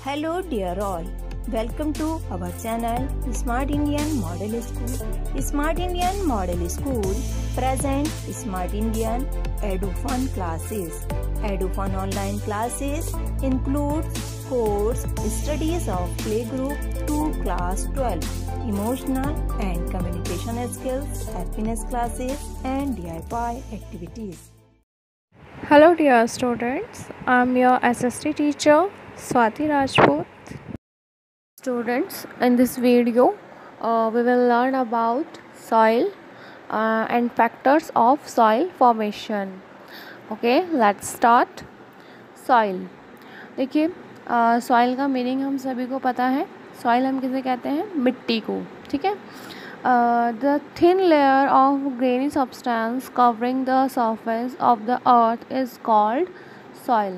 Hello dear all, welcome to our channel Smart Indian Model School. Smart Indian Model School present Smart Indian EduFun classes. EduFun online classes includes course studies of playgroup to class 12, emotional and communication skills, happiness classes and DIY activities. Hello dear students, I am your SST teacher Swati Rajput. Students, in this video we will learn about soil and factors of soil formation. Okay, let's start. Soil. देखिए soil का meaning हम सभी को पता है. Soil हम किसे कहते हैं? मिट्टी को. ठीक है. The thin layer of grainy substance covering the surface of the earth is called soil.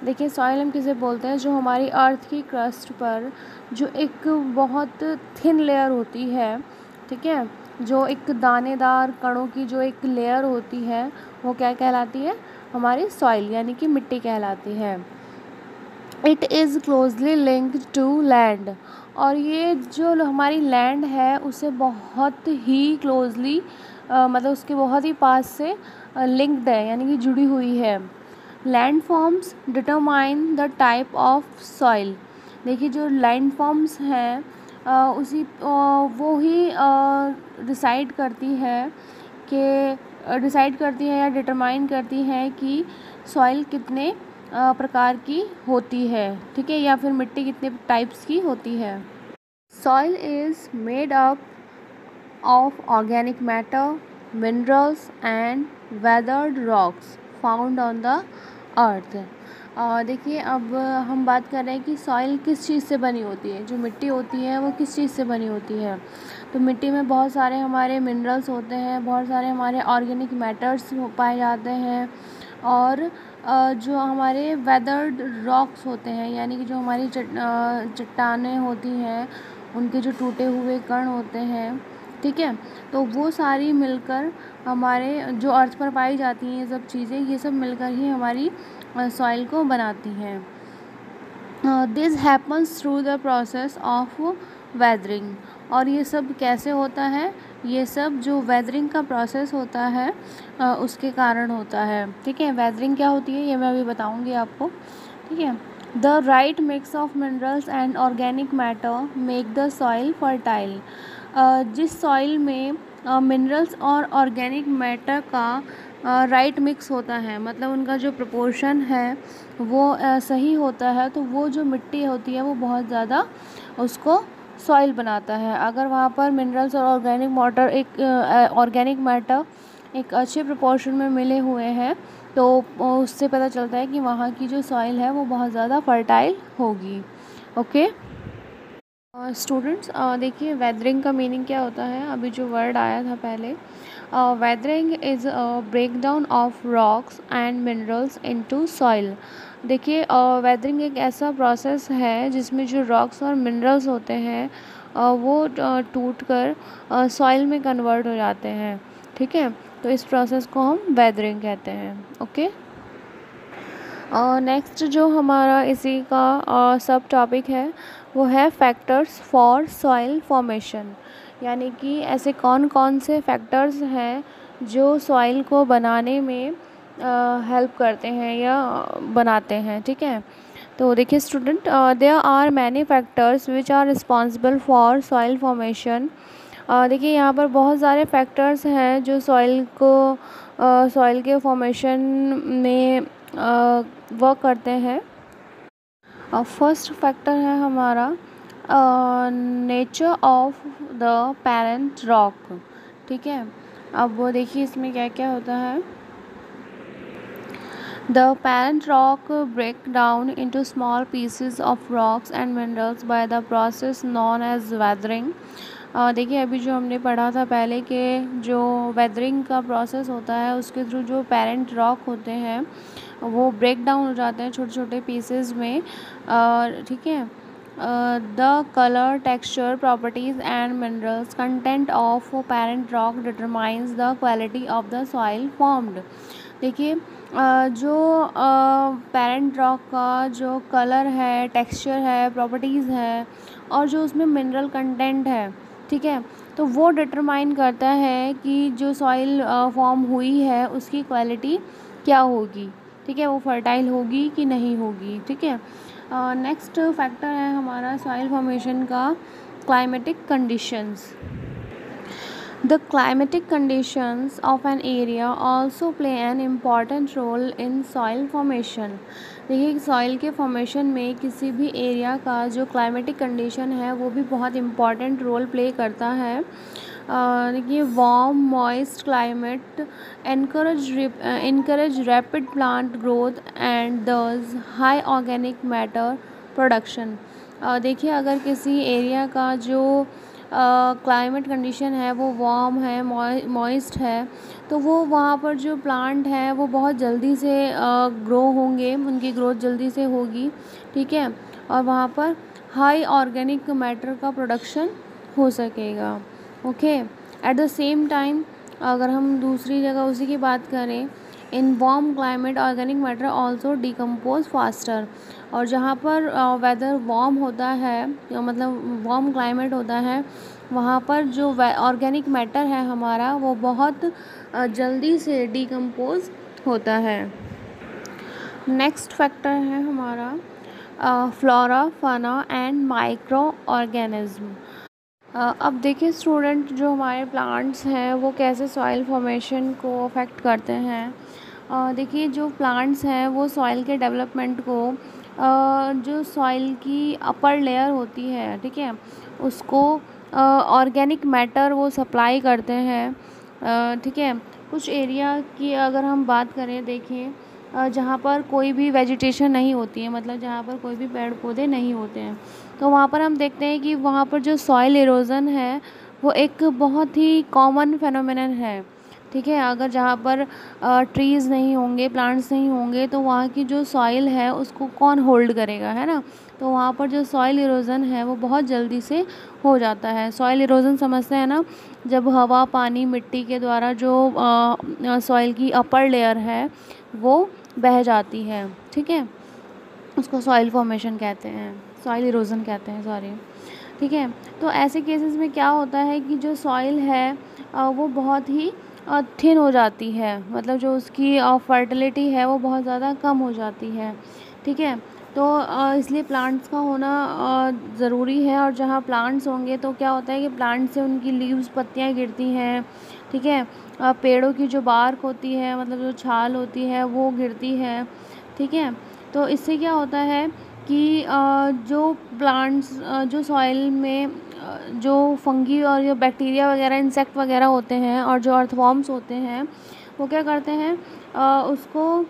देखिए सॉइल हम किसे बोलते हैं? जो हमारी अर्थ की क्रस्ट पर जो एक बहुत थिन लेयर होती है, ठीक है, जो एक दानेदार कणों की जो एक लेयर होती है, वो क्या कहलाती है? हमारी सॉइल यानी कि मिट्टी कहलाती है. It is closely linked to land. और ये जो हमारी लैंड है उसे बहुत ही क्लोजली मतलब उसके बहुत ही पास से लिंक्ड है यानी कि जुड़ी हुई है. Land forms determine the type of soil. देखिए जो लैंड फॉर्म्स हैं उसी वो ही डिसाइड करती है या डिटरमाइन करती है कि सॉइल कितने प्रकार की होती है, ठीक है, या फिर मिट्टी कितने टाइप्स की होती है. Soil is made up of organic matter, minerals and weathered rocks found on the earth. देखिए अब हम बात कर रहे हैं कि सॉइल किस चीज़ से बनी होती है. जो मिट्टी होती है वो किस चीज़ से बनी होती है? तो मिट्टी में बहुत सारे हमारे मिनरल्स होते हैं, बहुत सारे हमारे ऑर्गेनिक मैटर्स पाए जाते हैं, और जो हमारे वेदर्ड रॉक्स होते हैं यानी कि जो हमारी चट्टानें होती हैं उनके जो टूटे हुए कण होते हैं, ठीक है, तो वो सारी मिलकर हमारे जो अर्थ पर पाई जाती हैं ये सब चीज़ें, ये सब मिलकर ही हमारी सॉइल को बनाती हैं. This happens through the process of weathering. और ये सब कैसे होता है? ये सब जो वेदरिंग का प्रोसेस होता है उसके कारण होता है. ठीक है, वेदरिंग क्या होती है ये मैं अभी बताऊंगी आपको. ठीक है. The right mix of minerals and organic matter make the soil fertile. जिस सॉइल में मिनरल्स और ऑर्गेनिक मैटर का राइट मिक्स होता है, मतलब उनका जो प्रोपोर्शन है वो सही होता है, तो वो जो मिट्टी होती है वो बहुत ज़्यादा उसको सॉइल बनाता है. अगर वहाँ पर मिनरल्स और ऑर्गेनिक मैटर एक अच्छे प्रोपोर्शन में मिले हुए हैं तो उससे पता चलता है कि वहाँ की जो सॉइल है वो बहुत ज़्यादा फर्टाइल होगी. ओके स्टूडेंट्स, देखिए वेदरिंग का मीनिंग क्या होता है. अभी जो वर्ड आया था पहले, weathering is break down of rocks and minerals into soil. देखिए वेदरिंग एक ऐसा प्रोसेस है जिसमें जो रॉक्स और मिनरल्स होते हैं वो टूट कर सॉइल में कन्वर्ट हो जाते हैं. ठीक है, तो इस प्रोसेस को हम वेदरिंग कहते हैं. ओके नेक्स्ट जो हमारा इसी का सब टॉपिक है वो है फैक्टर्स फॉर सॉइल फॉर्मेशन. यानी कि ऐसे कौन कौन से फैक्टर्स हैं जो सॉइल को बनाने में हेल्प करते हैं या बनाते हैं. ठीक है, तो देखिए student, there are many factors which are responsible for soil formation. देखिए यहाँ पर बहुत सारे फैक्टर्स हैं जो सॉइल के फॉर्मेशन में वर्क करते हैं. फर्स्ट फैक्टर है हमारा nature of the parent rock. ठीक है, अब वो देखिए इसमें क्या क्या होता है. The parent rock break down into small pieces of rocks and minerals by the process known as weathering. देखिए अभी जो हमने पढ़ा था पहले कि जो वेदरिंग का प्रोसेस होता है उसके थ्रू जो पेरेंट रॉक होते हैं वो ब्रेक डाउन हो जाते हैं छोटे छोटे पीसेस में. ठीक है, the colour, texture, properties and minerals content of parent rock determines the quality of the soil formed. देखिए जो पेरेंट रॉक का जो कलर है, टेक्सचर है, प्रॉपर्टीज़ है और जो उसमें मिनरल कंटेंट है, ठीक है, तो वो डिटरमाइन करता है कि जो सॉइल फॉर्म हुई है उसकी क्वालिटी क्या होगी, ठीक है, वो फर्टाइल होगी कि नहीं होगी, ठीक है। नेक्स्ट फैक्टर है हमारा सॉइल फॉर्मेशन का climatic conditions. The climatic conditions of an area also play an important role in soil formation। देखिए सॉइल के फॉर्मेशन में किसी भी एरिया का जो क्लाइमेटिक कंडीशन है वो भी बहुत इम्पॉर्टेंट रोल प्ले करता है। देखिए warm moist climate encourage rapid plant growth and दस हाई ऑर्गेनिक मैटर प्रोडक्शन। देखिए अगर किसी एरिया का जो क्लाइमेट कंडीशन है वो वार्म है, मॉइस्ट है, तो वो वहाँ पर जो प्लांट है वो बहुत जल्दी से ग्रो होंगे, उनकी ग्रोथ जल्दी से होगी, ठीक है, और वहाँ पर हाई ऑर्गेनिक मैटर का प्रोडक्शन हो सकेगा। Okay, at the same time अगर हम दूसरी जगह उसी की बात करें, in warm climate organic matter also decompose faster. और जहाँ पर वेदर वार्म होता है, मतलब वार्म क्लाइमेट होता है, वहाँ पर जो ऑर्गेनिक मैटर है हमारा वो बहुत जल्दी से डिकम्पोज होता है। नेक्स्ट फैक्टर है हमारा फ्लोरा, फाना एंड माइक्रो ऑर्गेनिज्म। अब देखिए स्टूडेंट, जो हमारे प्लांट्स हैं वो कैसे सॉइल फॉर्मेशन को अफेक्ट करते हैं। देखिए जो प्लांट्स हैं वो सॉइल के डेवलपमेंट को जो सॉइल की अपर लेयर होती है, ठीक है, उसको ऑर्गेनिक मैटर वो सप्लाई करते हैं, ठीक है। कुछ एरिया की अगर हम बात करें, देखिए जहाँ पर कोई भी वेजिटेशन नहीं होती है, मतलब जहाँ पर कोई भी पेड़ पौधे नहीं होते हैं, तो वहाँ पर हम देखते हैं कि वहाँ पर जो सॉइल इरोज़न है वो एक बहुत ही कॉमन फेनोमेनन है, ठीक है। अगर जहाँ पर ट्रीज़ नहीं होंगे, प्लांट्स नहीं होंगे, तो वहाँ की जो सॉइल है उसको कौन होल्ड करेगा, है ना। तो वहाँ पर जो सॉइल इरोज़न है वो बहुत जल्दी से हो जाता है। सॉइल इरोज़न समझते हैं ना, जब हवा, पानी, मिट्टी के द्वारा जो सॉइल की अपर लेयर है वो बह जाती है, ठीक है, उसको सॉइल फॉर्मेशन कहते हैं, सॉइल इरोज़न कहते हैं, सॉरी, ठीक है। तो ऐसे केसेस में क्या होता है कि जो सॉइल है वो बहुत ही थिन हो जाती है, मतलब जो उसकी फर्टिलिटी है वो बहुत ज़्यादा कम हो जाती है, ठीक है। तो इसलिए प्लांट्स का होना ज़रूरी है। और जहाँ प्लांट्स होंगे तो क्या होता है कि प्लांट से उनकी लीव्स, पत्तियाँ गिरती हैं, ठीक है, पेड़ों की जो बार्क होती है, मतलब जो छाल होती है वो गिरती है, ठीक है। तो इससे क्या होता है कि जो प्लांट्स जो सॉइल में जो फंगी और जो बैक्टीरिया वगैरह, इंसेक्ट वगैरह होते हैं और जो अर्थवॉर्म्स होते हैं, वो क्या करते हैं, उसको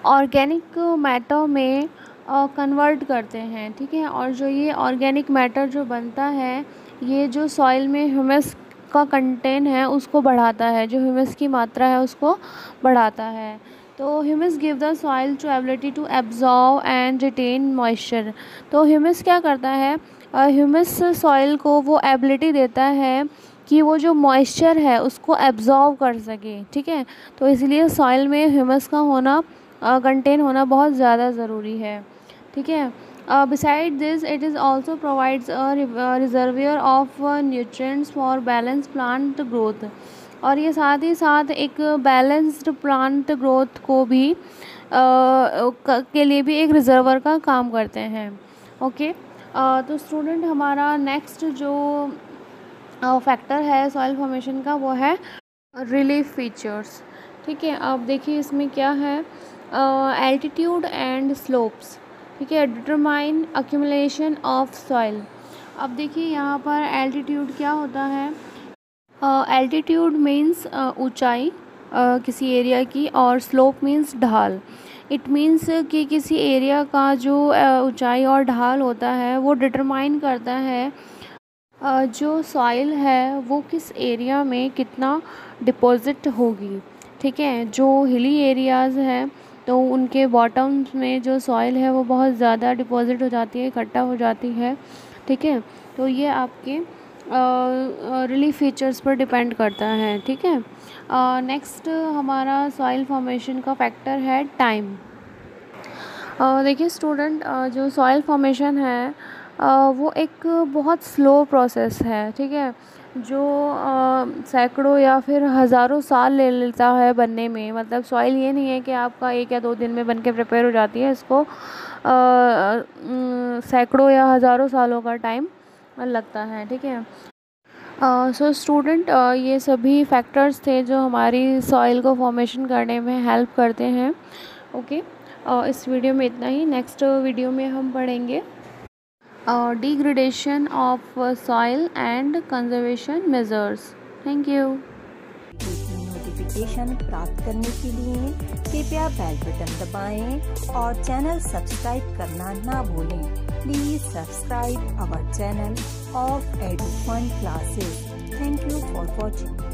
ऑर्गेनिक मैटर में कन्वर्ट करते हैं, ठीक है। और जो ये ऑर्गेनिक मैटर जो बनता है, ये जो सॉइल में ह्यूमस का कंटेंट है उसको बढ़ाता है, जो ह्यूमस की मात्रा है उसको बढ़ाता है। तो humus give the soil to ability to absorb and retain moisture. तो ह्यूमस क्या करता है, ह्यूमस सॉइल को वो एबिलिटी देता है कि वो जो मॉइस्चर है उसको एब्जॉर्ब कर सके, ठीक है। तो इसलिए सॉइल में ह्यूमस का होना, कंटेन होना बहुत ज़्यादा ज़रूरी है, ठीक है। Beside this it is also provides a reservoir of nutrients for balance plant growth. और ये साथ ही साथ एक बैलेंस्ड प्लांट ग्रोथ को भी के लिए भी एक रिजर्वर का काम करते हैं। ओके, तो स्टूडेंट हमारा नेक्स्ट जो फैक्टर है सॉइल फॉर्मेशन का वो है रिलीफ फीचर्स, ठीक है। अब देखिए इसमें क्या है, एल्टीट्यूड एंड स्लोप्स, ठीक है, डिटरमाइन अक्यूमुलेशन ऑफ सॉइल। अब देखिए यहाँ पर एल्टीट्यूड क्या होता है, एल्टीट्यूड मीन्स ऊंचाई किसी एरिया की, और स्लोप मीन्स ढाल। इट मीन्स कि किसी एरिया का जो ऊंचाई और ढाल होता है वो डिटरमाइन करता है जो सॉइल है वो किस एरिया में कितना डिपॉजिट होगी, ठीक है। जो हिली एरियाज़ हैं तो उनके बॉटम्स में जो सॉइल है वो बहुत ज़्यादा डिपॉजिट हो जाती है, इकट्ठा हो जाती है, ठीक है। तो ये आपके रिलीफ फीचर्स पर डिपेंड करता है, ठीक है। नेक्स्ट हमारा सॉइल फॉर्मेशन का फैक्टर है टाइम। देखिए स्टूडेंट, जो सॉइल फॉर्मेशन है वो एक बहुत स्लो प्रोसेस है, ठीक है, जो सैकड़ों या फिर हज़ारों साल ले लेता है बनने में। मतलब सॉइल ये नहीं है कि आपका 1 या 2 दिन में बन के प्रिपेयर हो जाती है, इसको सैकड़ों या हज़ारों सालों का टाइम लगता है, ठीक है। सो स्टूडेंट, ये सभी फैक्टर्स थे जो हमारी सॉइल को फॉर्मेशन करने में हेल्प करते हैं, ओके। इस वीडियो में इतना ही। नेक्स्ट वीडियो में हम पढ़ेंगे degradation of soil and conservation measures. Thank you. Notification प्राप्त करने के लिए कृपया बेल बटन दबाएं और चैनल सब्सक्राइब करना ना भूलें। Please subscribe our channel of Edufun classes. Thank you for watching.